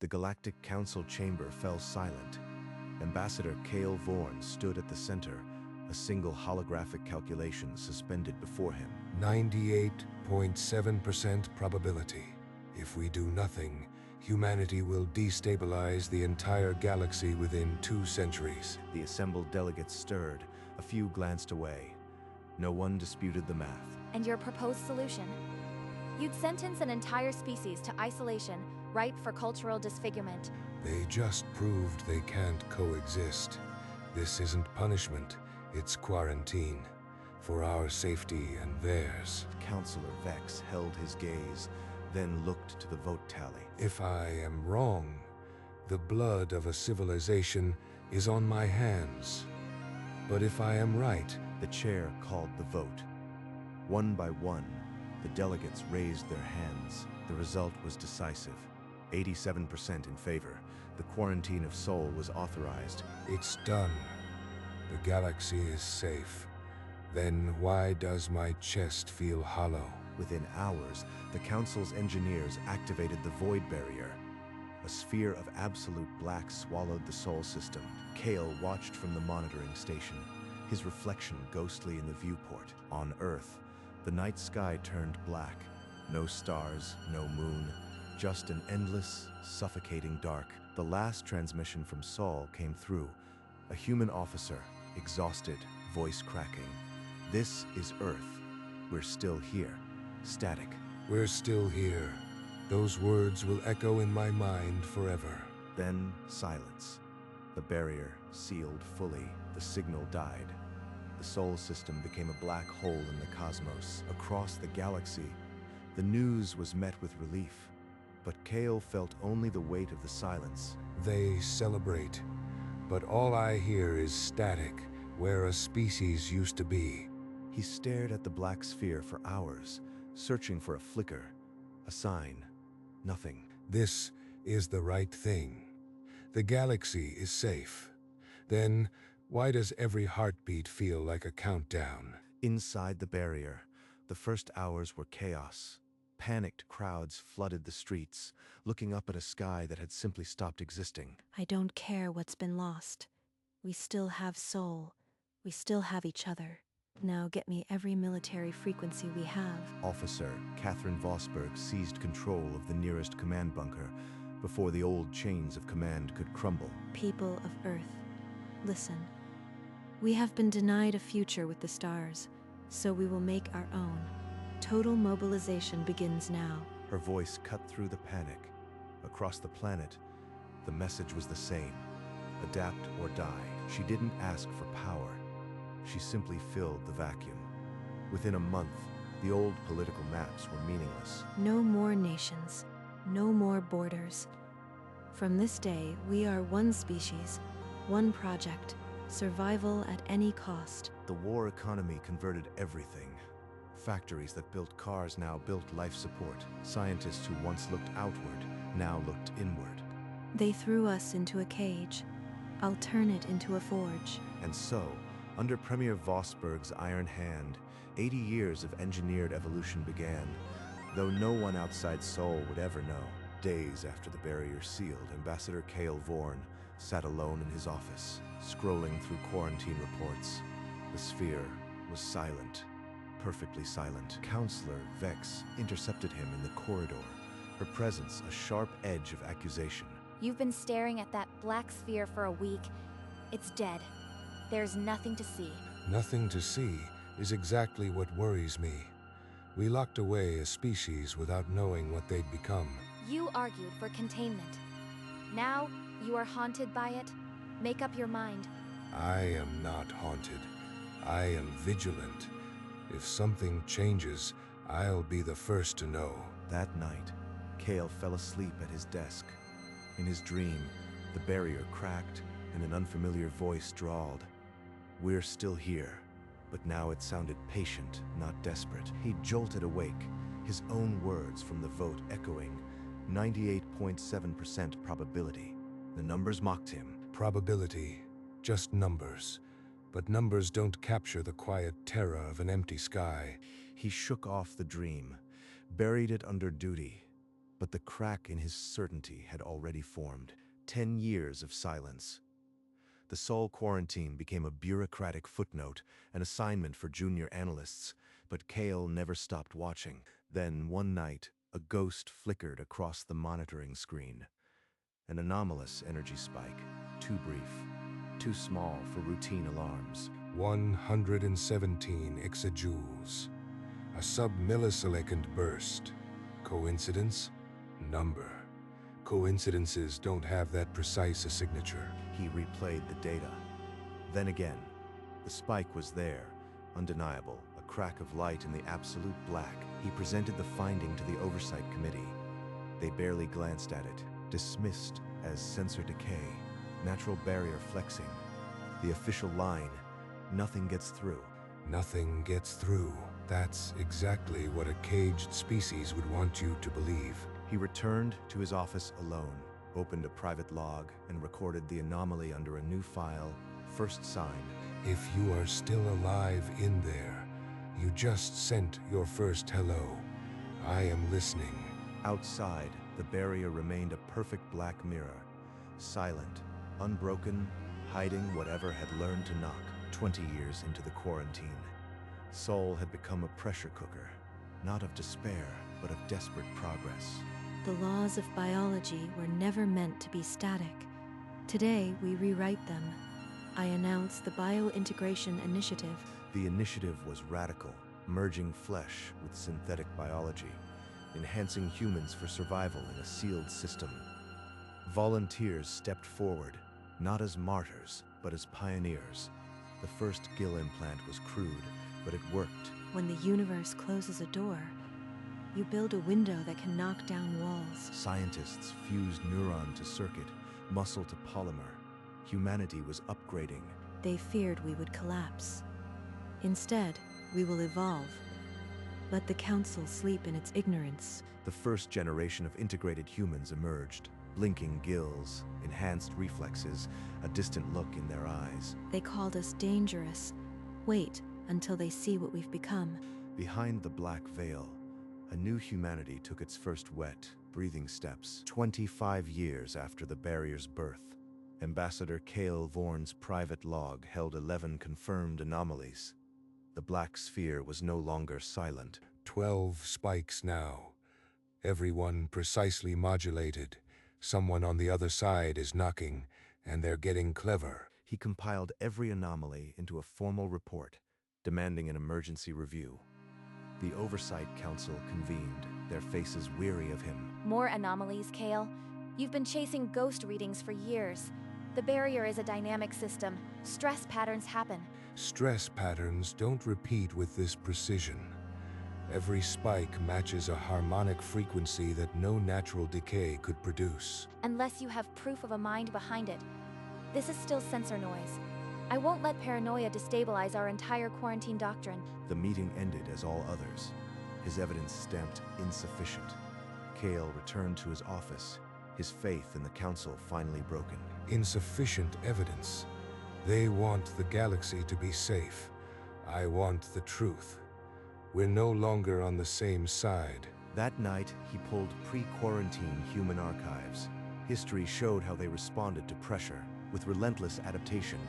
The Galactic Council chamber fell silent. Ambassador Cale Vorn stood at the center, a single holographic calculation suspended before him. 98.7% probability. If we do nothing, humanity will destabilize the entire galaxy within 2 centuries. The assembled delegates stirred. A few glanced away. No one disputed the math. And your proposed solution? You'd sentence an entire species to isolation, ripe for cultural disfigurement. They just proved they can't coexist. This isn't punishment, it's quarantine. For our safety and theirs. Councillor Vex held his gaze, then looked to the vote tally. If I am wrong, the blood of a civilization is on my hands. But if I am right, the chair called the vote. One by one, the delegates raised their hands. The result was decisive. 87% in favor. The quarantine of Sol was authorized. It's done. The galaxy is safe. Then why does my chest feel hollow? Within hours, the Council's engineers activated the void barrier. A sphere of absolute black swallowed the Sol system. Cale watched from the monitoring station, his reflection ghostly in the viewport. On Earth, the night sky turned black. No stars, no moon, just an endless, suffocating dark. The last transmission from Sol came through. A human officer, exhausted, voice cracking. "This is Earth. We're still here." Static. We're still here. Those words will echo in my mind forever. Then silence. The barrier sealed fully. The signal died. The Sol system became a black hole in the cosmos. Across the galaxy, the news was met with relief. But Cale felt only the weight of the silence. They celebrate, but all I hear is static, where a species used to be. He stared at the black sphere for hours, searching for a flicker, a sign. Nothing. This is the right thing. The galaxy is safe. Then, why does every heartbeat feel like a countdown? Inside the barrier, the first hours were chaos. Panicked crowds flooded the streets, looking up at a sky that had simply stopped existing. I don't care what's been lost. We still have Sol. We still have each other. Now get me every military frequency we have. Officer Catherine Vosberg seized control of the nearest command bunker before the old chains of command could crumble. People of Earth, listen. We have been denied a future with the stars, so we will make our own. Total mobilization begins now. Her voice cut through the panic. Across the planet, the message was the same. Adapt or die. She didn't ask for power. She simply filled the vacuum. Within a month, the old political maps were meaningless. No more nations. No more borders. From this day, we are one species, one project. Survival at any cost. The war economy converted everything. Factories that built cars now built life support. Scientists who once looked outward now looked inward. They threw us into a cage. I'll turn it into a forge. And so, under Premier Vosberg's iron hand, 80 years of engineered evolution began, though no one outside Sol would ever know. Days after the barrier sealed, Ambassador Cale Vorn sat alone in his office, scrolling through quarantine reports. The sphere was silent. Perfectly silent. Councillor Vex intercepted him in the corridor, her presence a sharp edge of accusation. You've been staring at that black sphere for a week. It's dead. There's nothing to see. Nothing to see is exactly what worries me. We locked away a species without knowing what they'd become. You argued for containment. Now, you are haunted by it. Make up your mind. I am not haunted. I am vigilant. If something changes, I'll be the first to know. That night, Cale fell asleep at his desk. In his dream, the barrier cracked and an unfamiliar voice drawled. "We're still here." But now it sounded patient, not desperate. He jolted awake, his own words from the vote echoing. 98.7% probability. The numbers mocked him. Probability, just numbers. But numbers don't capture the quiet terror of an empty sky. He shook off the dream, buried it under duty. But the crack in his certainty had already formed. 10 years of silence. The Sol quarantine became a bureaucratic footnote, an assignment for junior analysts, but Kale never stopped watching. Then, one night, a ghost flickered across the monitoring screen. An anomalous energy spike, too brief, too small for routine alarms. 117 exajoules. A sub-millisecond burst. Coincidence? Number. Coincidences don't have that precise a signature. He replayed the data. Then again, the spike was there, undeniable, a crack of light in the absolute black. He presented the finding to the Oversight Committee. They barely glanced at it, dismissed as sensor decay, natural barrier flexing. The official line, nothing gets through. Nothing gets through. That's exactly what a caged species would want you to believe. He returned to his office alone, opened a private log, and recorded the anomaly under a new file, first sign. If you are still alive in there, you just sent your first hello. I am listening. Outside, the barrier remained a perfect black mirror, silent, unbroken, hiding whatever had learned to knock. 20 years into the quarantine, Sol had become a pressure cooker, not of despair, but of desperate progress. The laws of biology were never meant to be static. Today, we rewrite them. I announce the Biointegration Initiative. The initiative was radical, merging flesh with synthetic biology, enhancing humans for survival in a sealed system. Volunteers stepped forward, not as martyrs, but as pioneers. The first gill implant was crude, but it worked. When the universe closes a door, you build a window that can knock down walls. Scientists fused neuron to circuit, muscle to polymer. Humanity was upgrading. They feared we would collapse. Instead, we will evolve. Let the Council sleep in its ignorance. The first generation of integrated humans emerged. Blinking gills, enhanced reflexes, a distant look in their eyes. They called us dangerous. Wait until they see what we've become. Behind the black veil, a new humanity took its first wet, breathing steps. 25 years after the barrier's birth, Ambassador Kale Vorn's private log held 11 confirmed anomalies. The black sphere was no longer silent. 12 spikes now. Everyone precisely modulated. Someone on the other side is knocking, and they're getting clever. He compiled every anomaly into a formal report, demanding an emergency review. The Oversight Council convened, their faces weary of him. More anomalies, Kale. You've been chasing ghost readings for years. The barrier is a dynamic system. Stress patterns happen. Stress patterns don't repeat with this precision. Every spike matches a harmonic frequency that no natural decay could produce. Unless you have proof of a mind behind it. This is still sensor noise. I won't let paranoia destabilize our entire quarantine doctrine. The meeting ended as all others, his evidence stamped insufficient. Kale returned to his office, his faith in the Council finally broken. Insufficient evidence. They want the galaxy to be safe. I want the truth. We're no longer on the same side. That night, he pulled pre-quarantine human archives. History showed how they responded to pressure, with relentless adaptation.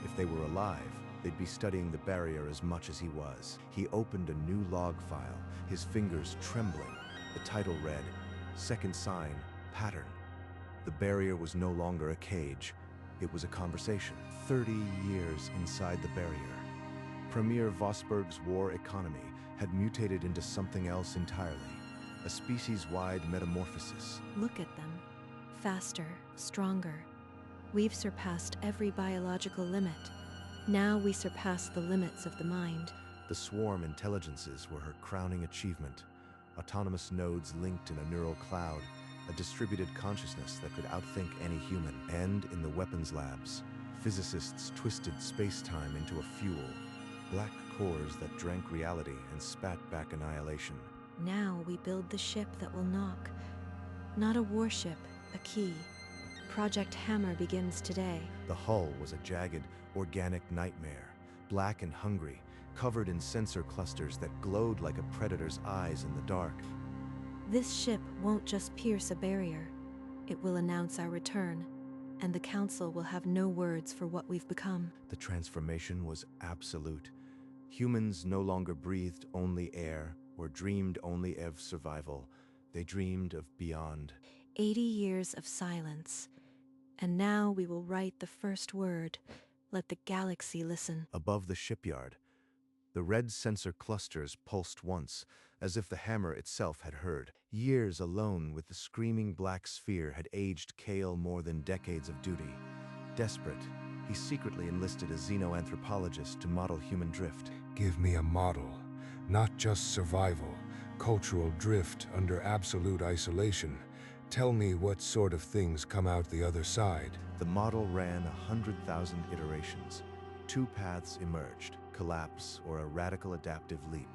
If they were alive, they'd be studying the barrier as much as he was. He opened a new log file, his fingers trembling. The title read, Second Sign, Pattern. The barrier was no longer a cage. It was a conversation. 30 years inside the barrier. Premier Vosberg's war economy had mutated into something else entirely. A species-wide metamorphosis. Look at them. Faster, stronger. We've surpassed every biological limit. Now we surpass the limits of the mind. The swarm intelligences were her crowning achievement. Autonomous nodes linked in a neural cloud, a distributed consciousness that could outthink any human. And in the weapons labs, physicists twisted space-time into a fuel. Black cores that drank reality and spat back annihilation. Now we build the ship that will knock. Not a warship, a key. Project Hammer begins today. The hull was a jagged, organic nightmare, black and hungry, covered in sensor clusters that glowed like a predator's eyes in the dark. This ship won't just pierce a barrier, it will announce our return, and the Council will have no words for what we've become. The transformation was absolute. Humans no longer breathed only air or dreamed only of survival. They dreamed of beyond. 80 years of silence, and now we will write the first word. Let the galaxy listen. Above the shipyard, the red sensor clusters pulsed once, as if the hammer itself had heard. Years alone with the screaming black sphere had aged Kale more than decades of duty. Desperate, he secretly enlisted a xenoanthropologist to model human drift. Give me a model, not just survival, cultural drift under absolute isolation. Tell me what sort of things come out the other side. The model ran 100,000 iterations. Two paths emerged: collapse or a radical adaptive leap.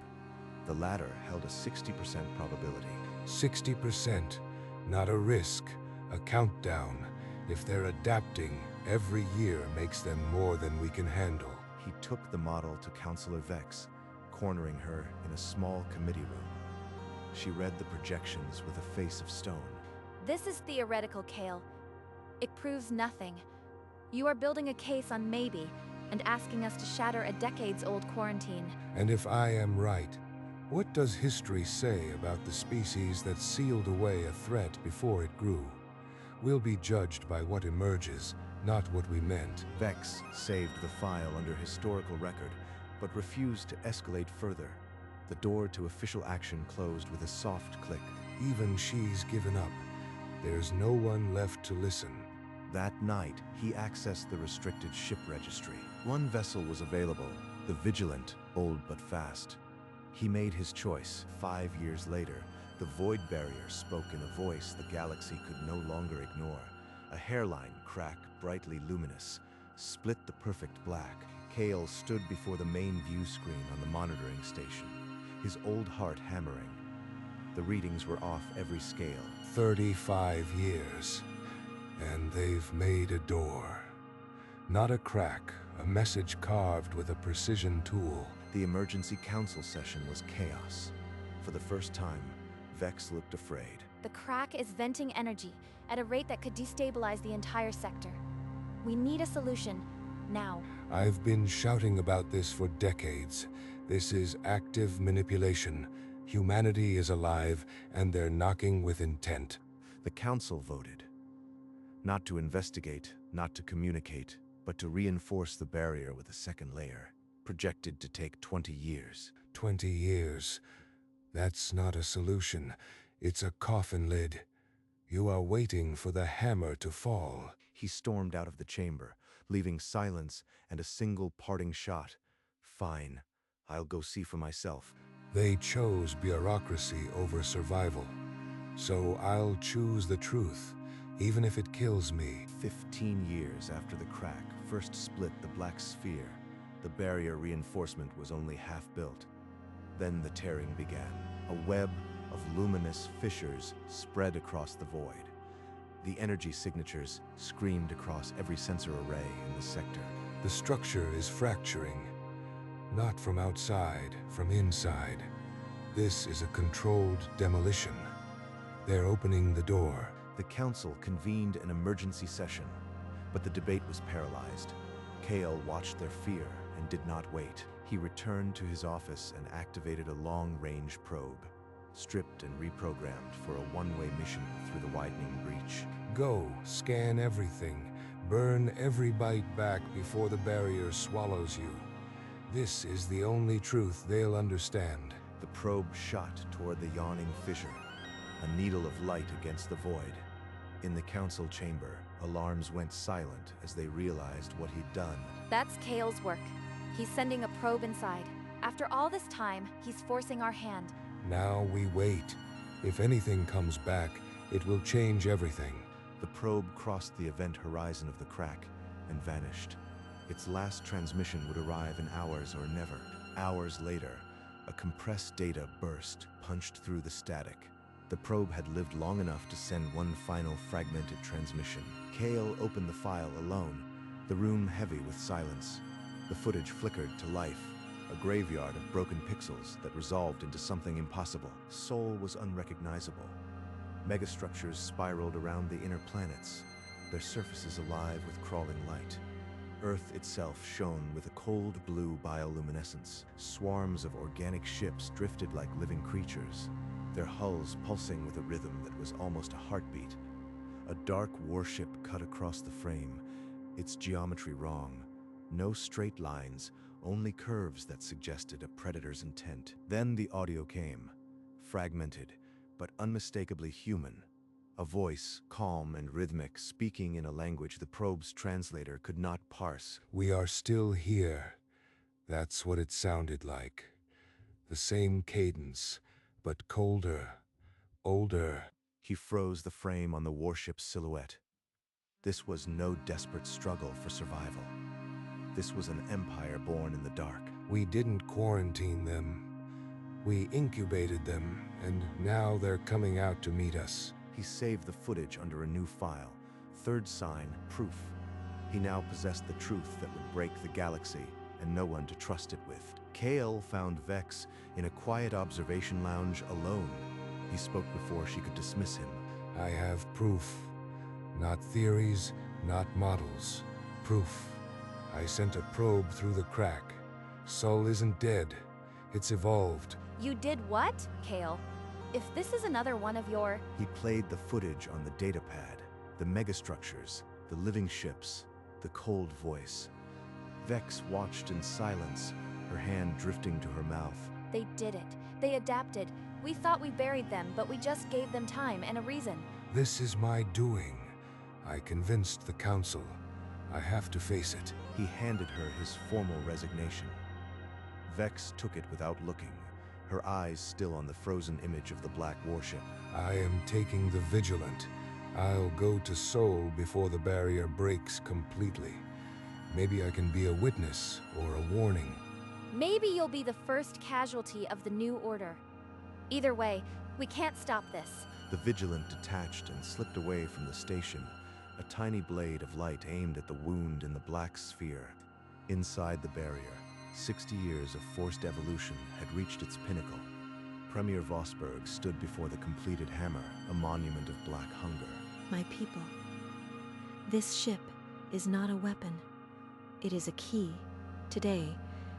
The latter held a 60% probability. 60%, not a risk, a countdown. If they're adapting, every year makes them more than we can handle. He took the model to Counselor Vex, cornering her in a small committee room. She read the projections with a face of stone. This is theoretical, Kale. It proves nothing. You are building a case on maybe, and asking us to shatter a decades-old quarantine. And if I am right, what does history say about the species that sealed away a threat before it grew? We'll be judged by what emerges, not what we meant. Vex saved the file under historical record, but refused to escalate further. The door to official action closed with a soft click. Even she's given up. There's no one left to listen. That night, he accessed the restricted ship registry. One vessel was available, the Vigilant, old but fast. He made his choice. 5 years later, the void barrier spoke in a voice the galaxy could no longer ignore. A hairline crack, brightly luminous, split the perfect black. Kale stood before the main view screen on the monitoring station, his old heart hammering. The readings were off every scale. 35 years. And they've made a door. Not a crack, a message carved with a precision tool. The emergency council session was chaos. For the first time, Vex looked afraid. The crack is venting energy at a rate that could destabilize the entire sector. We need a solution, now. I've been shouting about this for decades. This is active manipulation. Humanity is alive, and they're knocking with intent. The council voted. Not to investigate, not to communicate, but to reinforce the barrier with a second layer, projected to take 20 years. 20 years. That's not a solution. It's a coffin lid. You are waiting for the hammer to fall. He stormed out of the chamber, leaving silence and a single parting shot. Fine, I'll go see for myself. They chose bureaucracy over survival. So I'll choose the truth, even if it kills me. 15 years after the crack first split the black sphere, the barrier reinforcement was only half built. Then the tearing began. A web of luminous fissures spread across the void. The energy signatures screamed across every sensor array in the sector. The structure is fracturing. Not from outside, from inside. This is a controlled demolition. They're opening the door. The council convened an emergency session, but the debate was paralyzed. Kale watched their fear and did not wait. He returned to his office and activated a long-range probe, stripped and reprogrammed for a one-way mission through the widening breach. Go, scan everything. Burn every bite back before the barrier swallows you. This is the only truth they'll understand. The probe shot toward the yawning fissure, a needle of light against the void. In the council chamber, alarms went silent as they realized what he'd done. That's Kale's work. He's sending a probe inside. After all this time, he's forcing our hand. Now we wait. If anything comes back, it will change everything. The probe crossed the event horizon of the crack and vanished. Its last transmission would arrive in hours or never. Hours later, a compressed data burst, punched through the static. The probe had lived long enough to send one final fragmented transmission. Kale opened the file alone, the room heavy with silence. The footage flickered to life, a graveyard of broken pixels that resolved into something impossible. Sol was unrecognizable. Megastructures spiraled around the inner planets, their surfaces alive with crawling light. Earth itself shone with a cold blue bioluminescence. Swarms of organic ships drifted like living creatures, their hulls pulsing with a rhythm that was almost a heartbeat. A dark warship cut across the frame, its geometry wrong. No straight lines, only curves that suggested a predator's intent. Then the audio came, fragmented, but unmistakably human. A voice, calm and rhythmic, speaking in a language the probe's translator could not parse. We are still here. That's what it sounded like. The same cadence, but colder, older. He froze the frame on the warship's silhouette. This was no desperate struggle for survival. This was an empire born in the dark. We didn't quarantine them. We incubated them, and now they're coming out to meet us. He saved the footage under a new file. Third sign, proof. He now possessed the truth that would break the galaxy, and no one to trust it with. Kale found Vex in a quiet observation lounge alone. He spoke before she could dismiss him. I have proof. Not theories, not models. Proof. I sent a probe through the crack. Sol isn't dead. It's evolved. You did what, Kale? If this is another one of your... He played the footage on the datapad, the megastructures, the living ships, the cold voice. Vex watched in silence, her hand drifting to her mouth. They did it. They adapted. We thought we buried them, but we just gave them time and a reason. This is my doing. I convinced the council. I have to face it. He handed her his formal resignation. Vex took it without looking, her eyes still on the frozen image of the black warship. I am taking the Vigilant. I'll go to Sol before the barrier breaks completely. Maybe I can be a witness or a warning. Maybe you'll be the first casualty of the new order. Either way, we can't stop this. The Vigilant detached and slipped away from the station, a tiny blade of light aimed at the wound in the black sphere. Inside the barrier, 60 years of forced evolution had reached its pinnacle. Premier Vosburg stood before the completed hammer, a monument of black hunger. My people, this ship is not a weapon. It is a key. Today,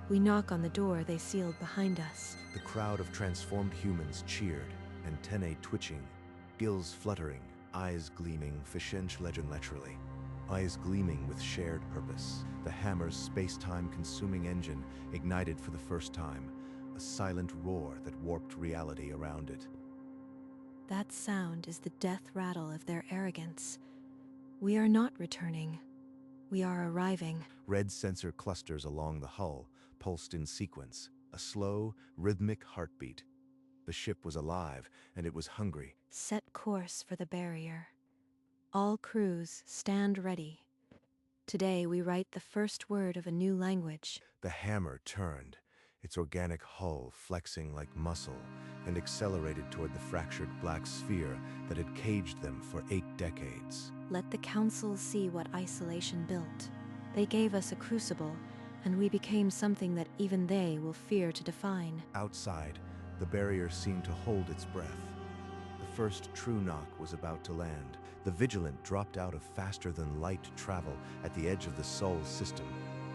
we knock on the door they sealed behind us. The crowd of transformed humans cheered, antennae twitching, gills fluttering, eyes gleaming, Fishench legend literally. Eyes gleaming with shared purpose. The hammer's space-time consuming engine ignited for the first time, a silent roar that warped reality around it. That sound is the death rattle of their arrogance. We are not returning. We are arriving. Red sensor clusters along the hull pulsed in sequence, a slow, rhythmic heartbeat. The ship was alive, and it was hungry. Set course for the barrier. All crews, stand ready. Today we write the first word of a new language. The hammer turned, its organic hull flexing like muscle, and accelerated toward the fractured black sphere that had caged them for 8 decades. Let the council see what isolation built. They gave us a crucible, and we became something that even they will fear to define. Outside, the barrier seemed to hold its breath. The first true knock was about to land. The Vigilant dropped out of faster-than-light travel at the edge of the Sol system.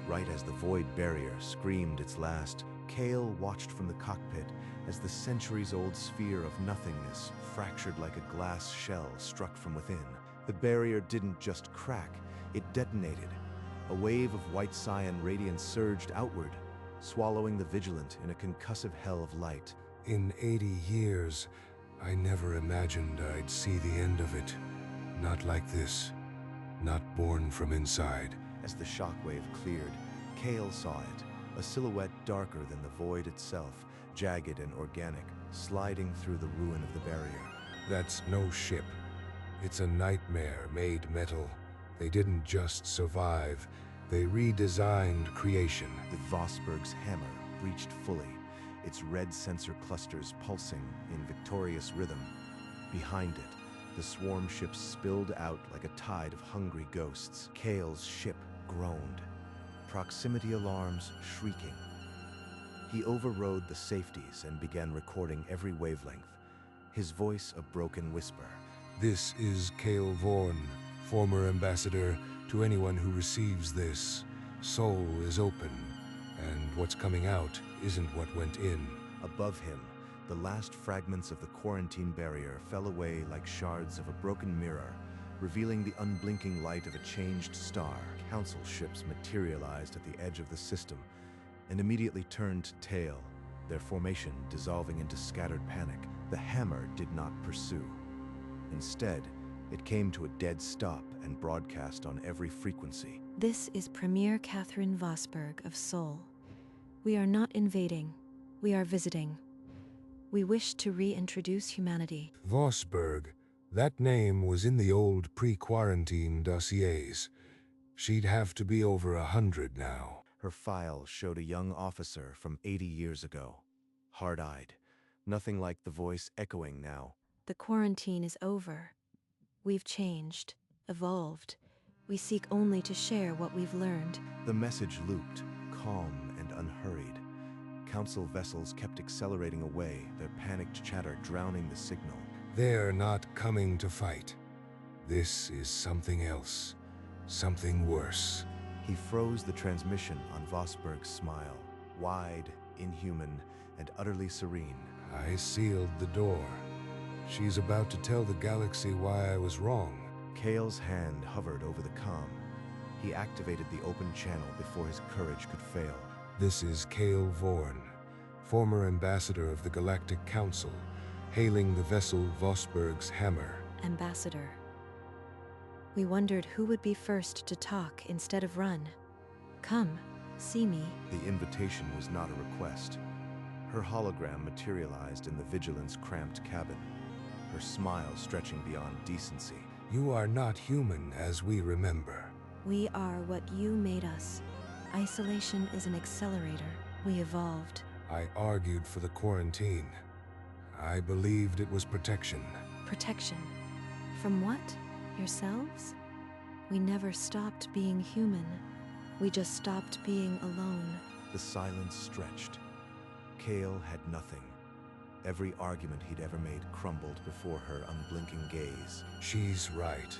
Right as the void barrier screamed its last, Kale watched from the cockpit as the centuries-old sphere of nothingness fractured like a glass shell struck from within. The barrier didn't just crack, it detonated. A wave of white cyan radiance surged outward, swallowing the Vigilant in a concussive hell of light. In 80 years, I never imagined I'd see the end of it. Not like this. Not born from inside. As the shockwave cleared, Kale saw it, a silhouette darker than the void itself, jagged and organic, sliding through the ruin of the barrier. That's no ship. It's a nightmare made metal. They didn't just survive, they redesigned creation. The Vosburg's hammer reached fully, its red sensor clusters pulsing in victorious rhythm. Behind it, the swarm ships spilled out like a tide of hungry ghosts. Kale's ship groaned, proximity alarms shrieking. He overrode the safeties and began recording every wavelength, his voice a broken whisper. This is Cale Vorn, former ambassador. To anyone who receives this, soul is open, and what's coming out isn't what went in. Above him, the last fragments of the quarantine barrier fell away like shards of a broken mirror, revealing the unblinking light of a changed star. Council ships materialized at the edge of the system and immediately turned tail, their formation dissolving into scattered panic. The hammer did not pursue. Instead, it came to a dead stop and broadcast on every frequency. This is Premier Catherine Vosberg of Sol. We are not invading, we are visiting. We wish to reintroduce humanity. Vosberg, that name was in the old pre-quarantine dossiers. She'd have to be over 100 now. Her file showed a young officer from 80 years ago, hard-eyed, nothing like the voice echoing now. The quarantine is over. We've changed, evolved. We seek only to share what we've learned. The message looped, calm and unhurried. Council vessels kept accelerating away, their panicked chatter drowning the signal. They're not coming to fight. This is something else, something worse. He froze the transmission on Vosberg's smile, wide, inhuman, and utterly serene. I sealed the door. She's about to tell the galaxy why I was wrong. Cale's hand hovered over the comm. He activated the open channel before his courage could fail. This is Cale Vorn, former ambassador of the Galactic Council, hailing the vessel Vosberg's Hammer. Ambassador. We wondered who would be first to talk instead of run. Come, see me. The invitation was not a request. Her hologram materialized in the Vigilance cramped cabin, her smile stretching beyond decency. You are not human as we remember. We are what you made us. Isolation is an accelerator. We evolved. I argued for the quarantine. I believed it was protection. Protection. From what? Yourselves? We never stopped being human. We just stopped being alone. The silence stretched. Cale had nothing. Every argument he'd ever made crumbled before her unblinking gaze. She's right.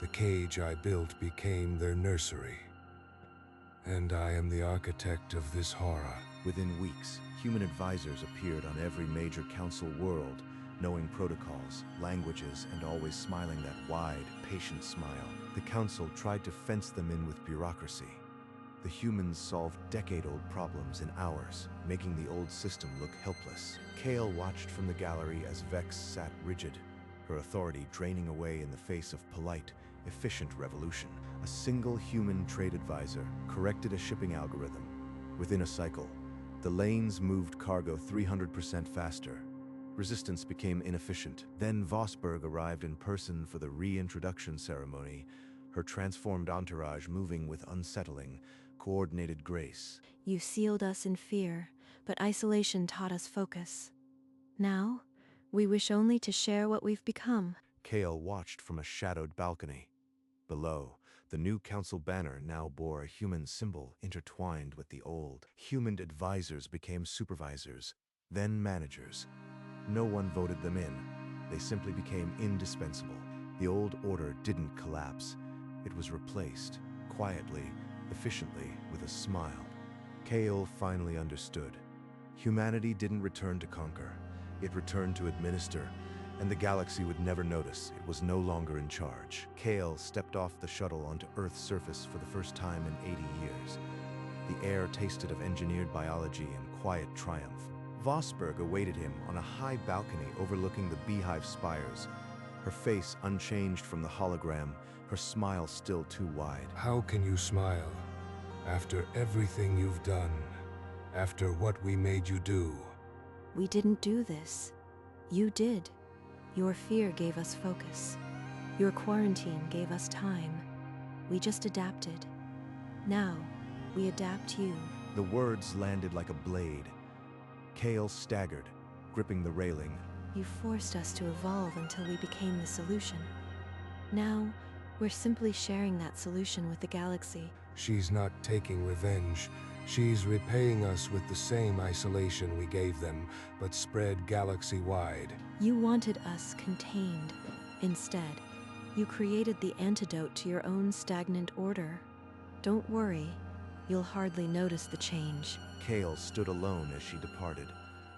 The cage I built became their nursery. And I am the architect of this horror. Within weeks, human advisors appeared on every major council world, knowing protocols, languages, and always smiling that wide, patient smile. The council tried to fence them in with bureaucracy. The humans solved decade-old problems in hours, making the old system look helpless. Cale watched from the gallery as Vex sat rigid, her authority draining away in the face of polite, efficient revolution. A single human trade advisor corrected a shipping algorithm. Within a cycle, the lanes moved cargo 300% faster. Resistance became inefficient. Then Vosberg arrived in person for the reintroduction ceremony, her transformed entourage moving with unsettling, coordinated grace. You sealed us in fear, but isolation taught us focus. Now, we wish only to share what we've become. Cale watched from a shadowed balcony. Below, the new council banner now bore a human symbol intertwined with the old. Human advisors became supervisors, then managers. No one voted them in. They simply became indispensable. The old order didn't collapse. It was replaced, quietly, efficiently, with a smile. Cale finally understood. Humanity didn't return to conquer. It returned to administer, and the galaxy would never notice it was no longer in charge. Cale stepped off the shuttle onto Earth's surface for the first time in 80 years. The air tasted of engineered biology and quiet triumph. Vosberg awaited him on a high balcony overlooking the beehive spires, her face unchanged from the hologram, her smile still too wide. How can you smile? After everything you've done, after what we made you do. We didn't do this. You did. Your fear gave us focus. Your quarantine gave us time. We just adapted. Now, we adapt you. The words landed like a blade. Cale staggered, gripping the railing. You forced us to evolve until we became the solution. Now, we're simply sharing that solution with the galaxy. She's not taking revenge. She's repaying us with the same isolation we gave them, but spread galaxy-wide. You wanted us contained. Instead, you created the antidote to your own stagnant order. Don't worry, you'll hardly notice the change. Kale stood alone as she departed,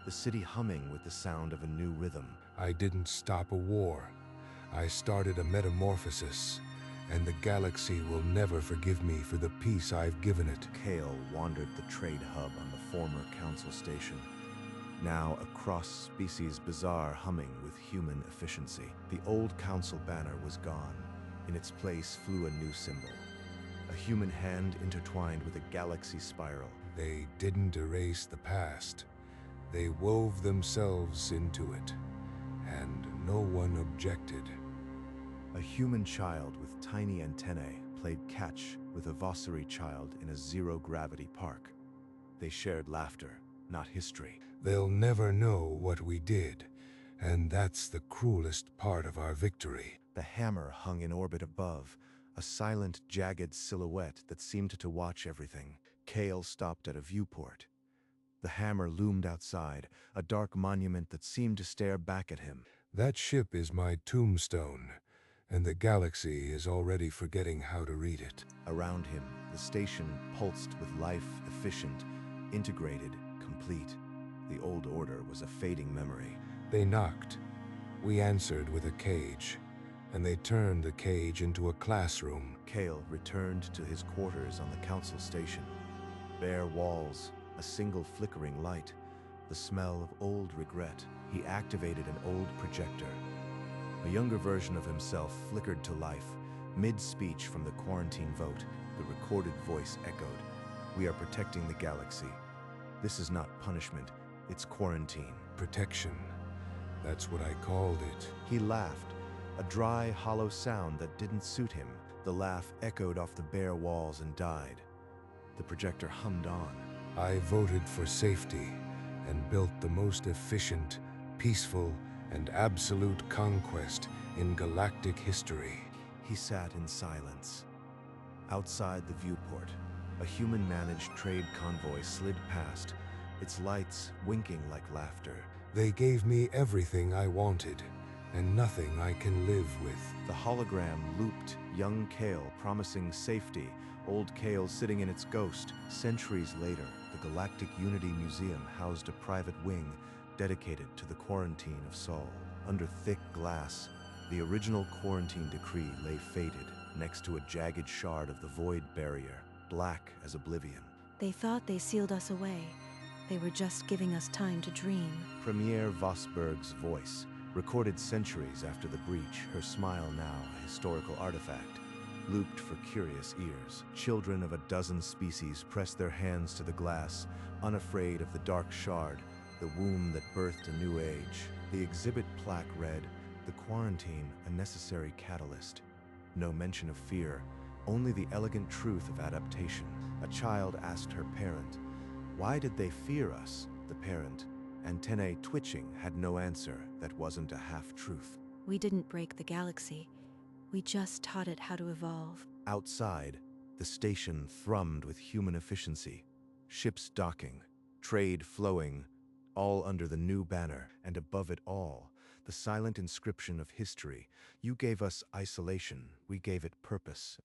the city humming with the sound of a new rhythm. I didn't stop a war. I started a metamorphosis, and the galaxy will never forgive me for the peace I've given it. Kale wandered the trade hub on the former council station, now a cross-species bazaar humming with human efficiency. The old council banner was gone. In its place flew a new symbol, a human hand intertwined with a galaxy spiral. They didn't erase the past. They wove themselves into it, and no one objected. A human child with tiny antennae played catch with a Vossari child in a zero-gravity park. They shared laughter, not history. They'll never know what we did, and that's the cruelest part of our victory. The hammer hung in orbit above, a silent, jagged silhouette that seemed to watch everything. Kale stopped at a viewport. The hammer loomed outside, a dark monument that seemed to stare back at him. That ship is my tombstone, and the galaxy is already forgetting how to read it. Around him, the station pulsed with life, efficient, integrated, complete. The old order was a fading memory. They knocked. We answered with a cage, and they turned the cage into a classroom. Kale returned to his quarters on the council station. Bare walls, a single flickering light, the smell of old regret. He activated an old projector. A younger version of himself flickered to life. Mid-speech from the quarantine vote, the recorded voice echoed. "We are protecting the galaxy. This is not punishment, it's quarantine." Protection. That's what I called it. He laughed, a dry, hollow sound that didn't suit him. The laugh echoed off the bare walls and died. The projector hummed on. I voted for safety and built the most efficient, peaceful, and absolute conquest in galactic history. He sat in silence. Outside the viewport, a human-managed trade convoy slid past, its lights winking like laughter. They gave me everything I wanted, and nothing I can live with. The hologram looped, young Kale promising safety, old Kale sitting in its ghost. Centuries later, the Galactic Unity Museum housed a private wing dedicated to the quarantine of Sol. Under thick glass, the original quarantine decree lay faded next to a jagged shard of the void barrier, black as oblivion. They thought they sealed us away. They were just giving us time to dream. Premier Vosberg's voice, recorded centuries after the breach, her smile now a historical artifact, looped for curious ears. Children of a dozen species pressed their hands to the glass, unafraid of the dark shard, the womb that birthed a new age. The exhibit plaque read, "The quarantine, a necessary catalyst." No mention of fear, only the elegant truth of adaptation. A child asked her parent, "Why did they fear us?" The parent, antennae twitching, had no answer that wasn't a half-truth. We didn't break the galaxy. We just taught it how to evolve. Outside, the station thrummed with human efficiency. Ships docking, trade flowing, all under the new banner, and above it all, the silent inscription of history. You gave us isolation, we gave it purpose.